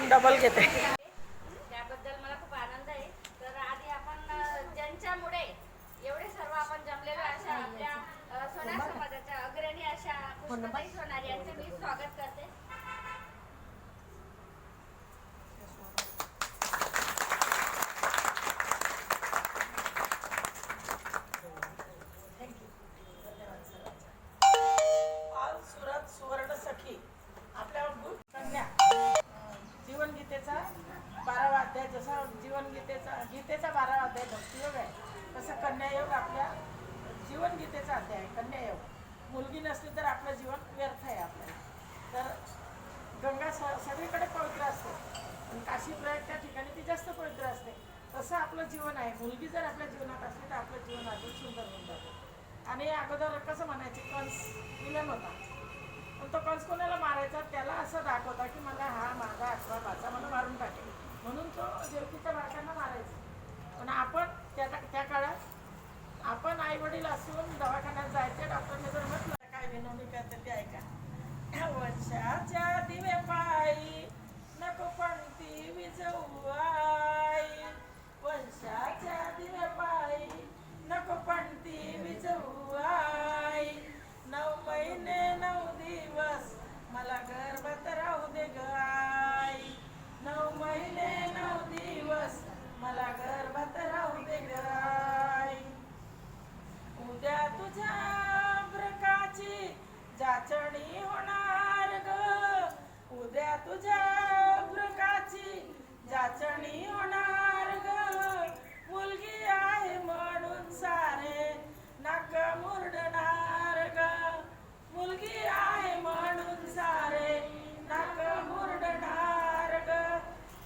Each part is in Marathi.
अजून डबल घेते. त्याबद्दल मला खूप आनंद आहे. तर आधी आपण ज्यांच्यामुळे एवढे सर्व आपण जमलेलो अशा आपल्या सोनार समाजाच्या अग्रणी अशा पुष्पताई सोनार यांचे मी स्वागत करते. सुवर्ण सखी आपल्या कन्या जीवनगीतेचा 12वा अध्याय, जसा गीतेचा 12वा अध्याय भक्तियोग आहे तसा कन्यायोग आपल्या जीवनगीतेचा अध्याय आहे. कन्यायोग. मुलगी नसली तर आपलं जीवन व्यर्थ आहे आपल्याला. तर गंगा सगळीकडे पवित्र असते आणि काशी प्रयाग त्या ठिकाणी ती जास्त पवित्र असते. तसं आपलं जीवन आहे. मुलगी जर आपल्या जीवनात असली तर आपलं जीवन अजून सुंदर होऊन जातं. आणि अगोदर कसं म्हणायचे, कंस विलन होता, पण तो कंस कोणाला मारायचा, त्याला असं दाखवता की मला हा माझा अथवा माझा मला मारून टाकेल म्हणून तो देवकीच्या बायकांना मारायचा. पण आपण त्या काळात आपण आई वडील असून दवाखान्यात जायचे, डॉक्टरने जर म्हटलं काय विनोदी करते ते ऐका. वंशाच्या दिवे पायी नको पंक्ती विजवू आई, वंशाच्या दिवे पायी नको पंक्ती विजवू आई, 9 महिने 9 दिवस मला गर्भात राहू दे ग आई, 9 महिने 9 दिवस मला गर्भात राहू दे ग आई. उद्या तुझ्या ब्रकाची जाचणी होणार ग, उद्या तुझ्या ब्रकाची जाचणी होणार ग, मुलगी आहे म्हणून सारे नाक मुरडणार ग, मुलगी आहे म्हणून सारे नाक मुरडणार ग.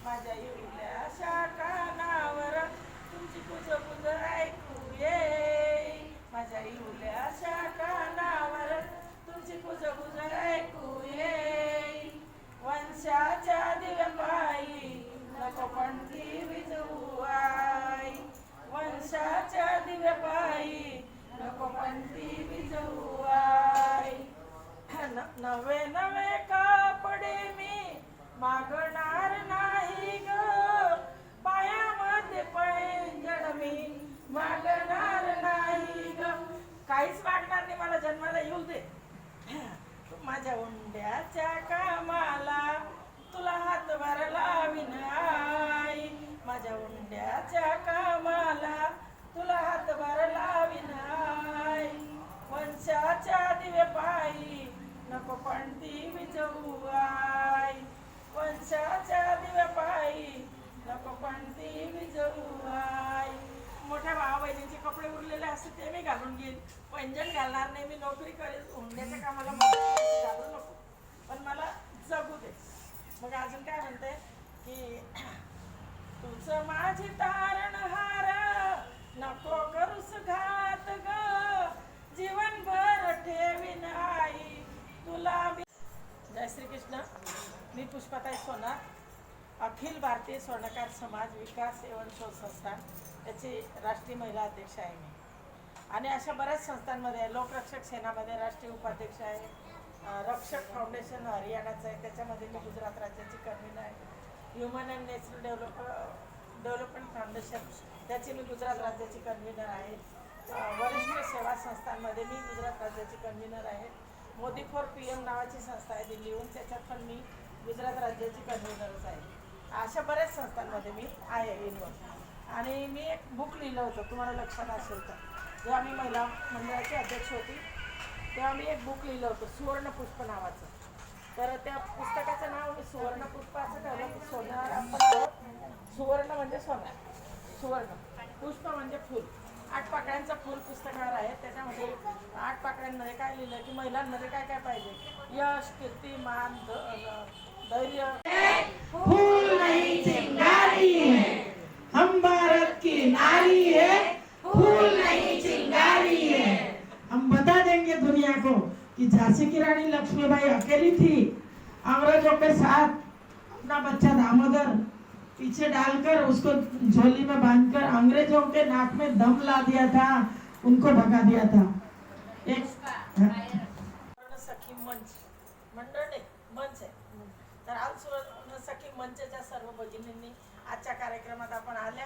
माझ्या इवल्याशा कानावर तुमची कुजबुज ऐकू ये, माझ्या इवल्याशा कानावर तुमची कुजबुज ऐकू ये, वंशाच्या दिव्यापायी नको पंक्ती विजवू आई, वंशाच्या दिव्यापायी नको पंक्ती विजवू आई. नवे नवे कापडे मी मागणार नाही ग, पायामध्ये पैंजण मी मागणार नाही ग, काहीच मागणार नाही, मला जन्माला येऊ दे. माझ्या उंड्याच्या कामाला तुला हातभार लावीन आई, माझ्या उंड्याच्या कामाला तुला हातभार लावीन आई, वंशाच्या दिवे पायी नको पंक्ती विजवू आई, वंशाच्या दिवे पायी नको पंक्ती विजवू आई. मोठ्या भावा बहिणीचे कपडे उरलेले असते ते मी घालून घेईन, पैंजण घालणार नाही, मी नोकरी करेल, हुंड्याच्या कामाला घालू नको, पण मला जगू दे. मग अजून काय म्हणते की तुझं माझी तारण हार नको करूस घात ग, जीवनभर ठेवीन आई तुला. जय श्री कृष्ण. मी पुष्पताई सोनार, अखिल भारतीय स्वर्णकार समाज विकास एवं शोध संस्थान याची राष्ट्रीय महिला अध्यक्ष आहे मी. आणि अशा बऱ्याच संस्थांमध्ये, लोकरक्षक सेनामध्ये राष्ट्रीय उपाध्यक्ष आहे, रक्षक फाउंडेशन हरियाणाचं आहे, त्याच्यामध्ये मी गुजरात राज्याची कन्व्हीनर आहे, human and natural development foundation त्याची मी गुजरात राज्याची कन्व्हीनर आहे, वरिष्ठ सेवा संस्थांमध्ये मी गुजरात राज्याची कन्व्हीनर आहे, मोदी फॉर PM नावाची संस्था आहे दिल्लीहून, त्याच्यात पण मी गुजरात राज्याची कन्व्हीनरच आहे. अशा बऱ्याच संस्थांमध्ये मी आहे इन्व्हॉल्व. आणि मी एक बुक लिहिलं होतं, तुम्हाला लक्षात असेल तर, जेव्हा मी महिला मंडळाची अध्यक्ष होती तेव्हा मी एक बुक लिहिलं होतं सुवर्णपुष्प नावाचं. तर त्या पुस्तकाचं नाव मी सुवर्णपुष्प असं ठेवलं की सोनार आपण आहोत, सुवर्ण म्हणजे सोनार, सुवर्ण, पुष्प म्हणजे फूल, 8 पाकळ्यांचं फूल पुस्तकावर आहे. त्याच्यामध्ये 8 पाकळ्यांमध्ये काय लिहिलं की महिलांमध्ये काय काय पाहिजे, यश, कीर्ती, मान, धैर्य. फूल नहीं चिंगारी है, हम भारत की नारी है, फूल नहीं चिंगारी है. हम बता देंगे दुनिया को कि झांसी की रानी लक्ष्मीबाई अकेली थी, अंग्रेजों के साथ अपना बच्चा दामोदर पीछे डालकर उसको झोली में बांधकर अंग्रेजों के नाक में दम ला दिया था, उनको भगा दिया था. एक सखी मंच मंडळ नाही मंच आहे. तर आज सखी मंचच्या सर्व भगिनींनी आजच्या कार्यक्रमात आपण आल्या,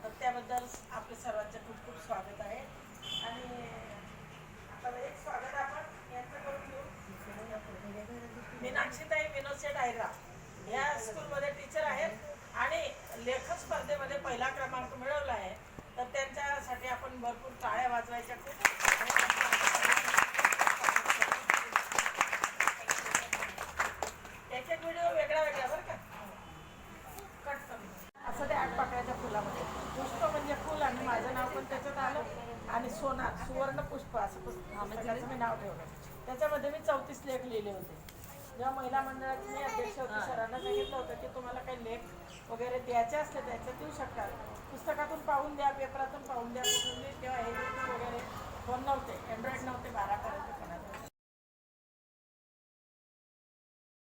तर त्याबद्दल आपले सर्वांचे खूप खूप स्वागत आहे. आणि आता एक स्वागत आपण यांचं करून घेऊ. मीनाक्षीताई विनोद शेठ आयरा या स्कूलमध्ये टीचर आहेत आणि लेखक स्पर्धेमध्ये पहिला क्रमांक मिळवला आहे. तर त्यांच्यासाठी आपण भरपूर टाळ्या वाजवायच्या खूप. एक एक व्हिडिओ वेगळा वेगळा बरं का, कट करून असं ते 8 पाकळ्याच्या फुलामध्ये पुष्प म्हणजे फुल आणि माझं नाव पण त्याच्यात आलं आणि सोनार सुवर्ण पुष्प असं पुस्तकाचं मी नाव ठेवलं. त्याच्यामध्ये मी 34 लेख लिहिले होते. जेव्हा महिला मंडळाची मी अध्यक्ष होते सरांना सांगितलं होतं की तुम्हाला काही लेख वगैरे द्यायचे असले त्याच्यात देऊ शकता, पुस्तकातून पाहून द्या, पेपरातून पाहून द्या. कुठून तेव्हा हे वगैरे फोन नव्हते, अँड्रॉइड नव्हते 12 पर्यंत.